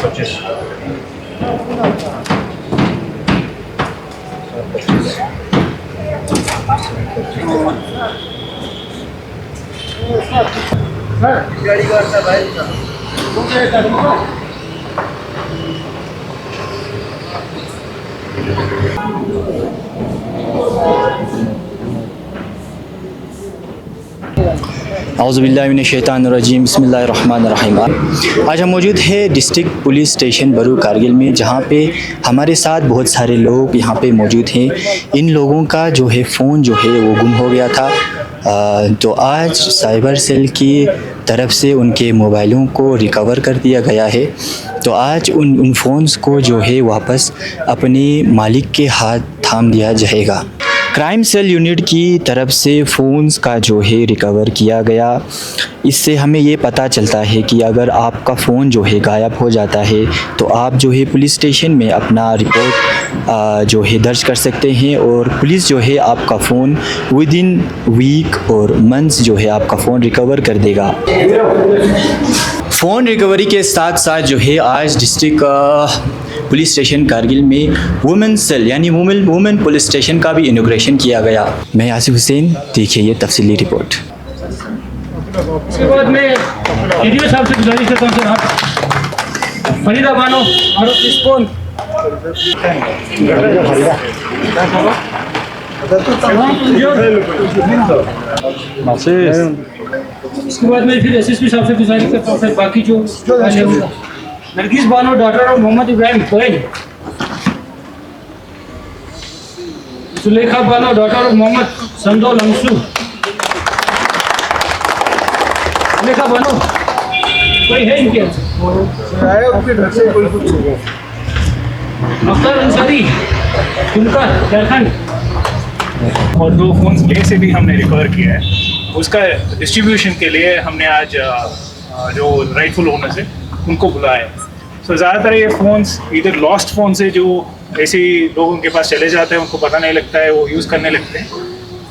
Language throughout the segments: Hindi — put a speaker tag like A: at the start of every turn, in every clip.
A: 25। गाड़ी का भाई
B: औज़ुबिल्लाहिमिनश्शैतानिर्रजीम बिस्मिल्लाहिर्रहमानिर्रहीम। आज हम मौजूद है डिस्ट्रिक्ट पुलिस स्टेशन बरू कारगिल में, जहाँ पे हमारे साथ बहुत सारे लोग यहाँ पे मौजूद हैं। इन लोगों का जो है फ़ोन जो है वो गुम हो गया था। तो आज साइबर सेल की तरफ से उनके मोबाइलों को रिकवर कर दिया गया है। तो आज उन फ़ोन्स को जो है वापस अपने मालिक के हाथ थाम दिया जाएगा। क्राइम सेल यूनिट की तरफ से फ़ोन्स का जो है रिकवर किया गया। इससे हमें ये पता चलता है कि अगर आपका फ़ोन जो है गायब हो जाता है तो आप जो है पुलिस स्टेशन में अपना रिपोर्ट जो है दर्ज कर सकते हैं, और पुलिस जो है आपका फ़ोन विद इन वीक और मंथ्स जो है आपका फ़ोन रिकवर कर देगा। फ़ोन रिकवरी के साथ साथ जो है आज डिस्ट्रिक्ट पुलिस स्टेशन कारगिल में वुमेन सेल यानी वुमेन पुलिस स्टेशन का भी इनॉग्रेशन किया गया। मैं आसिफ हुसैन, देखिए ये तफसीली रिपोर्ट।
C: उसके बाद में वीडियो साहब से गुजारिश करता हूँ सर, आप फरीदा बानो और रिस्पॉन्ड उसके बाद में फिर एसएसपी साहब से गुजारिश करता हूँ सर, बाकी जो Nargis Bano daughter of Mohammad Ibrahim Kohen, Sulekha Bano daughter of Mohammad Sandol Anshu, Sulekha Bano कोई है इनके अख्तर अंसारी उनका झारखंड।
A: और 2 फ़ोन्स ले से भी हमने रिकवर किया है। उसका डिस्ट्रीब्यूशन के लिए हमने आज जो राइटफुल ओनर्स है उनको बुलाया है। सो ज़्यादातर ये फ़ोन्स इधर लॉस्ट फ़ोन से जो ऐसे ही लोगों के पास चले जाते हैं, उनको पता नहीं लगता है, वो यूज़ करने लगते हैं।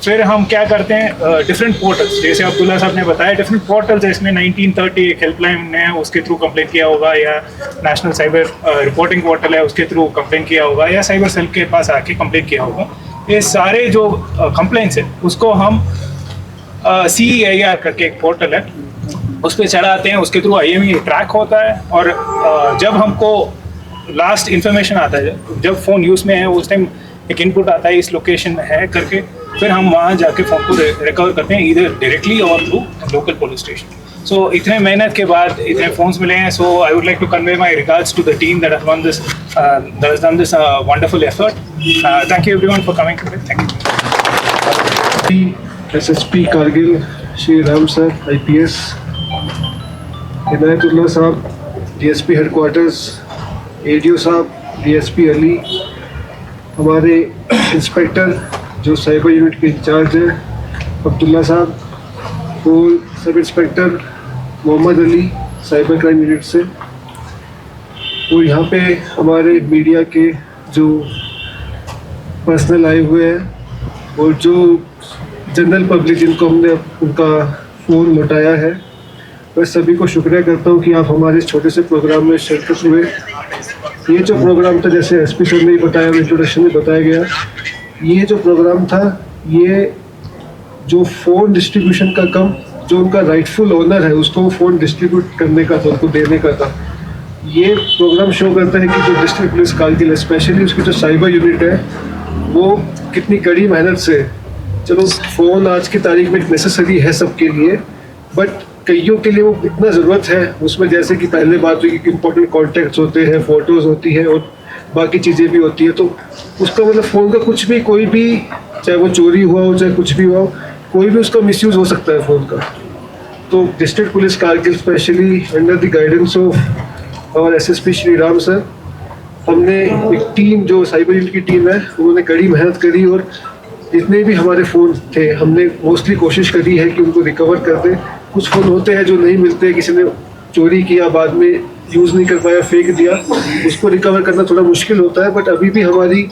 A: फिर हम क्या करते हैं, डिफरेंट पोर्टल्स, जैसे अब्दुल्ला साहब ने बताया, डिफरेंट पोर्टल्स है। इसमें 1930 एक हेल्पलाइन है, उसके थ्रू कंप्लेंट किया होगा, या नेशनल साइबर रिपोर्टिंग पोर्टल है उसके थ्रू कंप्लेंट किया होगा, या साइबर सेल के पास आके कंप्लेंट किया होगा। ये सारे जो कंप्लेंट्स है उसको हम CEIR करके एक पोर्टल है उस पर चढ़ाते हैं, उसके थ्रू IMEI ट्रैक होता है। और जब हमको लास्ट इन्फॉर्मेशन आता है, जब फ़ोन यूज़ में है उस टाइम एक इनपुट आता है इस लोकेशन है करके, फिर हम वहाँ जाके फ़ोन को रिकवर करते हैं, इधर डायरेक्टली और through local police station. So इतने मेहनत के बाद इतने फ़ोन्स मिले हैं। So I would like to convey my regards to the team that has done this wonderful effort. Thank you everyone for coming today. Thank you.
D: SSP Kargil Shri Ram sir IPS, Inayatullah sahab DSP headquarters, ADO sahab DSP Ali, हमारे इंस्पेक्टर जो साइबर यूनिट के इंचार्ज हैं अब्दुल्ला साहब, और सब inspector Mohammad Ali cyber crime unit से, और यहाँ पे हमारे मीडिया के जो पर्सनल आए हुए हैं, और जो जनरल पब्लिक जिनको हमने उनका फ़ोन लौटाया है, मैं सभी को शुक्रिया करता हूँ कि आप हमारे इस छोटे से प्रोग्राम में शिरकत हुए। ये जो प्रोग्राम था, जैसे SP सर ने बताया, इंट्रोडक्शन में बताया गया, ये जो प्रोग्राम था, ये जो फ़ोन डिस्ट्रीब्यूशन का कम, जो उनका राइटफुल ओनर है उसको फ़ोन डिस्ट्रीब्यूट करने का था, उनको देने का था। ये प्रोग्राम शो करता है कि जो डिस्ट्रिक्ट पुलिस कारगिल, स्पेशली उसकी जो साइबर यूनिट है, वो कितनी कड़ी मेहनत से, चलो फ़ोन आज की तारीख में नेसेसरी है सबके लिए, बट कईयों के लिए वो इतना ज़रूरत है उसमें, जैसे कि पहले बात हुई कि इंपॉर्टेंट कॉन्टैक्ट्स होते हैं, फ़ोटोज़ होती है और बाकी चीज़ें भी होती है। तो उसका मतलब फ़ोन का कुछ भी, कोई भी, चाहे वो चोरी हुआ हो चाहे कुछ भी हुआ हो, कोई भी उसका मिसयूज़ हो सकता है फ़ोन का। तो district police Kargil specially under the guidance of और SSP श्री राम सर, हमने एक टीम, जो साइबर यूनिट की टीम है, उन्होंने कड़ी मेहनत करी, और जितने भी हमारे फ़ोन थे हमने मोस्टली कोशिश करी है कि उनको रिकवर कर दें। कुछ फ़ोन होते हैं जो नहीं मिलते, किसी ने चोरी किया, बाद में यूज़ नहीं कर पाया, फेंक दिया, उसको रिकवर करना थोड़ा मुश्किल होता है। बट अभी भी हमारी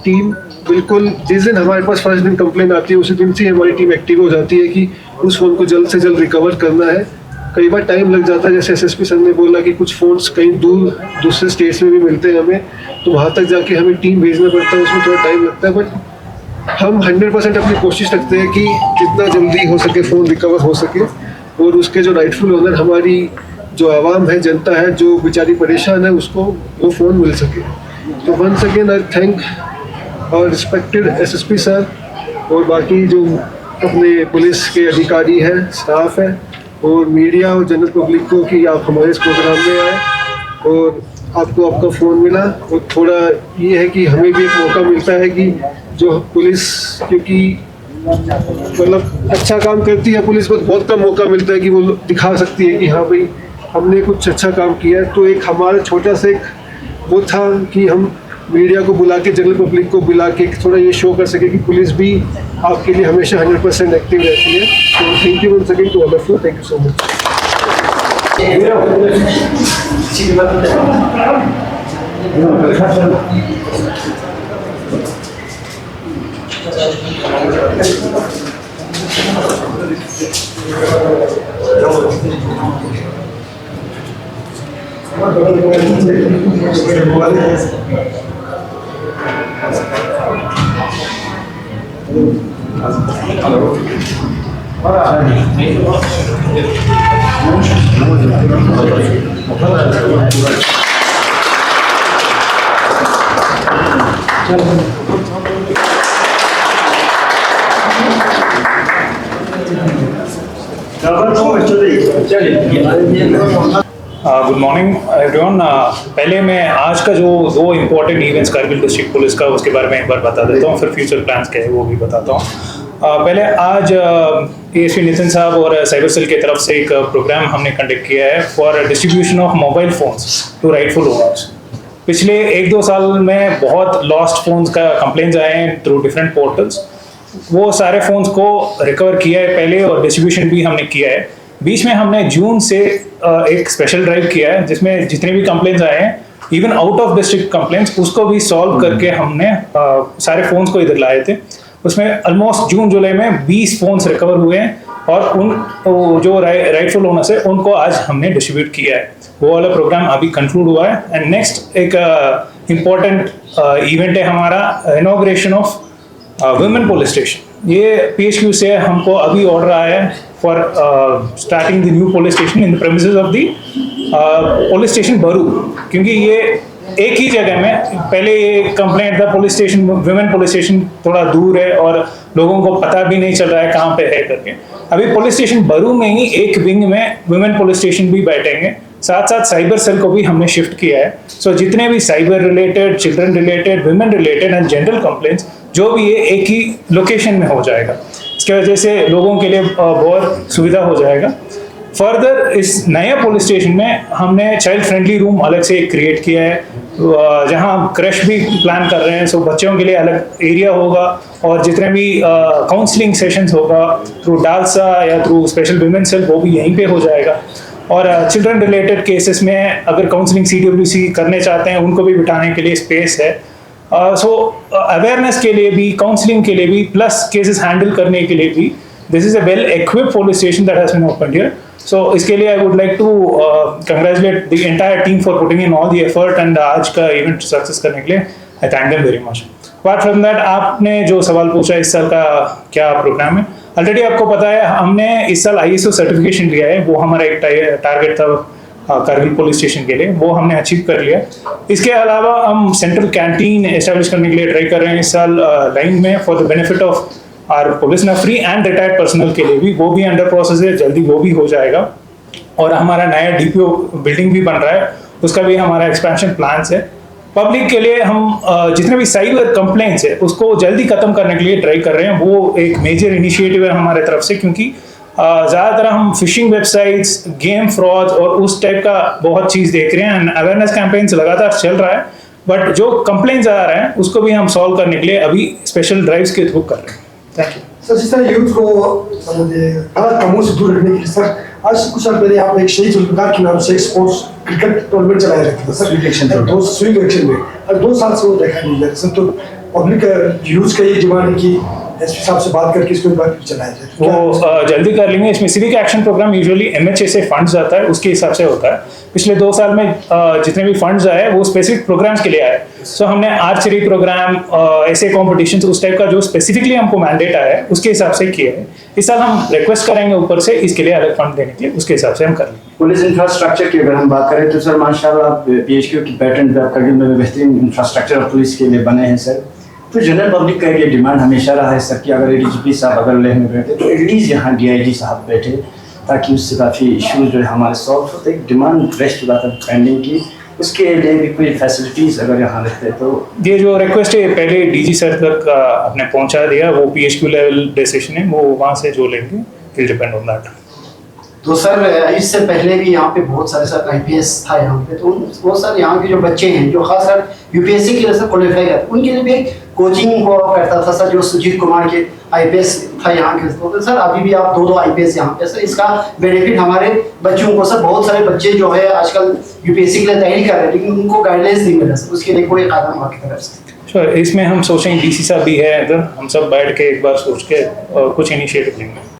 D: टीम बिल्कुल, जिस दिन हमारे पास फर्स्ट दिन कंप्लेन आती है उसी दिन से हमारी टीम एक्टिव हो जाती है कि उस फ़ोन को जल्द से जल्द रिकवर करना है। कई बार टाइम लग जाता है, जैसे एसएसपी सर ने बोला कि कुछ फ़ोन्स कहीं दूर दूसरे स्टेट्स में भी मिलते हैं हमें, तो वहाँ तक जाके हमें टीम भेजना पड़ता है, उसमें थोड़ा टाइम लगता है। बट हम 100% अपनी कोशिश रखते हैं कि जितना जल्दी हो सके फ़ोन रिकवर हो सके और उसके जो राइटफुल ओनर हमारी जो आवाम है, जनता है जो बेचारी परेशान है, उसको वो फ़ोन मिल सके। तो वंस अगेन आई थैंक और रिस्पेक्टेड एसएसपी सर और बाकी जो अपने पुलिस के अधिकारी हैं, स्टाफ है और मीडिया और जनरल पब्लिक को कि आप हमारे इस प्रोग्राम में आए और आपको आपका फ़ोन मिला। और थोड़ा ये है कि हमें भी एक मौका मिलता है कि जो पुलिस, क्योंकि मतलब अच्छा काम करती है पुलिस को, बहुत कम मौका मिलता है कि वो दिखा सकती है कि हाँ भाई हमने कुछ अच्छा काम किया है। तो एक हमारा छोटा सा एक वो था कि हम मीडिया को बुला के, जनरल पब्लिक को बुला के थोड़ा ये शो कर सके कि पुलिस भी आपके लिए हमेशा 100% एक्टिव रहती है। तो thank you once again to all of you, thank you so much.
A: Good morning everyone. पहले मैं आज का जो 2 important events Kargil district police का, उसके बारे में एक बार बता देता हूँ, फिर फ्यूचर प्लान्स क्या है वो भी बताता हूँ। पहले आज एएसपी नितिन साहब और साइबर सेल की तरफ से एक प्रोग्राम हमने कंडक्ट किया है for distribution of mobile phones to rightful owners. पिछले 1-2 साल में बहुत लॉस्ट फोन्स का कंप्लेंट्स आए हैं थ्रू डिफरेंट पोर्टल्स। वो सारे फोन्स को रिकवर किया है पहले और डिस्ट्रीब्यूशन भी हमने किया है। बीच में हमने जून से एक स्पेशल ड्राइव किया है जिसमें जितने भी कंप्लेंट्स आए हैं, even out of district complaints, उसको भी सॉल्व करके हमने सारे फोन्स को इधर लाए थे। उसमें ऑलमोस्ट जून जुलाई में 20 फोन्स रिकवर हुए हैं और उन जो राइटफुल ओनर्स है उनको आज हमने डिस्ट्रीब्यूट किया है। वो वाला प्रोग्राम अभी कंक्लूड हुआ है। एंड नेक्स्ट एक इम्पॉर्टेंट इवेंट है हमारा, inauguration of women police station. ये पीएचक्यू से हमको अभी ऑर्डर आया है for starting the new police station in the premises of the police station बरू, क्योंकि ये एक ही जगह में, पहले ये कंप्लेंट था police station, women police station थोड़ा दूर है और लोगों को पता भी नहीं चल रहा है कहाँ पे है करके। अभी पुलिस स्टेशन बरू में ही एक विंग में वुमेन पुलिस स्टेशन भी बैठेंगे, साथ साथ साइबर सेल को भी हमने शिफ्ट किया है। सो जितने भी cyber related, children related, women related and general complaints जो भी है एक ही लोकेशन में हो जाएगा। इसके वजह से लोगों के लिए बहुत सुविधा हो जाएगा। फर्दर इस नए पुलिस स्टेशन में हमने चाइल्ड फ्रेंडली रूम अलग से क्रिएट किया है, जहां क्रश भी प्लान कर रहे हैं। सो बच्चों के लिए अलग एरिया होगा और जितने भी काउंसलिंग सेशंस होगा थ्रू डालसा या थ्रू स्पेशल वुमेन सेल, वो भी यहीं पे हो जाएगा। और चिल्ड्रन रिलेटेड केसेस में अगर काउंसलिंग CWC करने चाहते हैं उनको भी बिठाने के लिए स्पेस है। सो अवेयरनेस के लिए भी, काउंसलिंग के लिए भी, प्लस केसेस हैंडल करने के लिए भी, this is a well equipped police station that has been opened here. So इसके लिए I would like to congratulate the entire team for putting in all the effort and आज का इवेंट सक्सेस करने के लिए I thank them very much. Apart from that, आपने जो सवाल पूछा इस साल का क्या प्रोग्राम है, ऑलरेडी आपको पता है हमने इस साल ISO सर्टिफिकेशन लिया है। वो हमारा एक टारगेट था कारगिल पुलिस स्टेशन के लिए, वो हमने अचीव कर लिया। इसके अलावा हम सेंट्रल कैंटीन एस्टेब्लिश करने के लिए ट्राई कर रहे हैं इस साल लाइन में for the benefit of our police नफरी एंड रिटायर्ड पर्सनल के लिए भी, वो भी अंडर प्रोसेस है, जल्दी वो भी हो जाएगा। और हमारा नया DPO बिल्डिंग भी बन रहा है, उसका भी हमारा एक्सपेंशन प्लान्स है। पब्लिक के लिए हम जितने भी साइबर कंप्लेंट्स है उसको जल्दी खत्म करने के लिए ट्राई कर रहे हैं। वो एक मेजर इनिशिएटिव है हमारे तरफ से, क्योंकि ज़्यादातर हम फिशिंग वेबसाइट्स, गेम फ्रॉड और उस टाइप का बहुत चीज़ देख रहे हैं। अवेयरनेस कैंपेन्स लगातार चल रहा है, बट जो कंप्लेंट्स आ रहे हैं उसको भी हम सॉल्व करने के लिए अभी स्पेशल ड्राइव्स के थ्रू कर रहे हैं। Thank you
E: sir. जिस तरह यूथ को गलत कामों से दूर रखने के लिए सर, आज कुछ साल पहले यहाँ पे एक शहीद जुल्फिकार के नाम से एक स्पोर्ट्स क्रिकेट टूर्नामेंट चलाया जाता था सर, स्विंग एक्शन में, और 2 साल से वो देखा नहीं जा रहा सर। तो पब्लिक यूथ का ये डिमांड है कि एसपी साहब से बात करके इसको बात चलाया जाए? तो
A: वो जल्दी कर लेंगे। इसमें civic action programme usually MHA से फंड्स आता है, उसके हिसाब से होता है। पिछले 2 साल में जितने भी फंड्स आए वो स्पेसिफिक प्रोग्राम्स के लिए आए। सो हमने आर्चरी प्रोग्राम, ऐसे कॉम्पिटिशंस उस टाइप का जो स्पेसिफिकली हमको मैंडेट आया है उसके हिसाब से किए हैं। इस साल हम रिक्वेस्ट करेंगे ऊपर से इसके लिए अलग फंड देने के लिए, उसके हिसाब से हम कर लेंगे।
F: पुलिस इंफ्रास्ट्रक्चर की अगर हम बात करें तो सर माशाल्लाह PHQ की पैटर्न करगिल में बेहतरीन इंफ्रास्ट्रक्चर पुलिस के लिए बने हैं सर। तो जनरल पब्लिक का ये डिमांड हमेशा रहा है सर कि अगर ADGP साहब अगर लेह में बैठे तो एटलीस्ट यहाँ DIG साहब बैठे, ताकि उससे काफ़ी इशूज़ जो है हमारे सॉल्व होते। एक डिमांड रेस्ट हो जाता है पेंडिंग की, उसके लिए भी कोई फैसिलिटीज़ अगर यहाँ रहते तो।
A: ये जो रिक्वेस्ट है पहले DG सर तक आपने पहुंचा दिया, वो PHQ लेवल डिसीजन है, वो वहाँ से जो लेंगे विल डिपेंड ऑन दैट।
G: तो सर इससे पहले भी यहाँ पे बहुत सारे सर IPS था यहाँ पे, तो वो सर यहाँ के जो बच्चे हैं जो खास कर UPSC के लिए सर क्वालिफाई करते उनके लिए भी एक कोचिंग हुआ करता था सर, जो सुजीत कुमार के IPS था यहाँ के। तो सर अभी भी आप 2 IPS यहाँ पे सर, इसका बेनिफिट हमारे बच्चों को सर, बहुत सारे बच्चे जो है आजकल UPSC के लिए तैयारी कर रहे हैं लेकिन उनको गाइडलाइंस नहीं मिला सर, उसके लिए कोई कदम आपकी तरफ से?
A: श्योर, इसमें हम सोचेंगे DC साहब भी है, अगर हम सब बैठ के एक बार सोच के कुछ इनिशिएटिव लेंगे।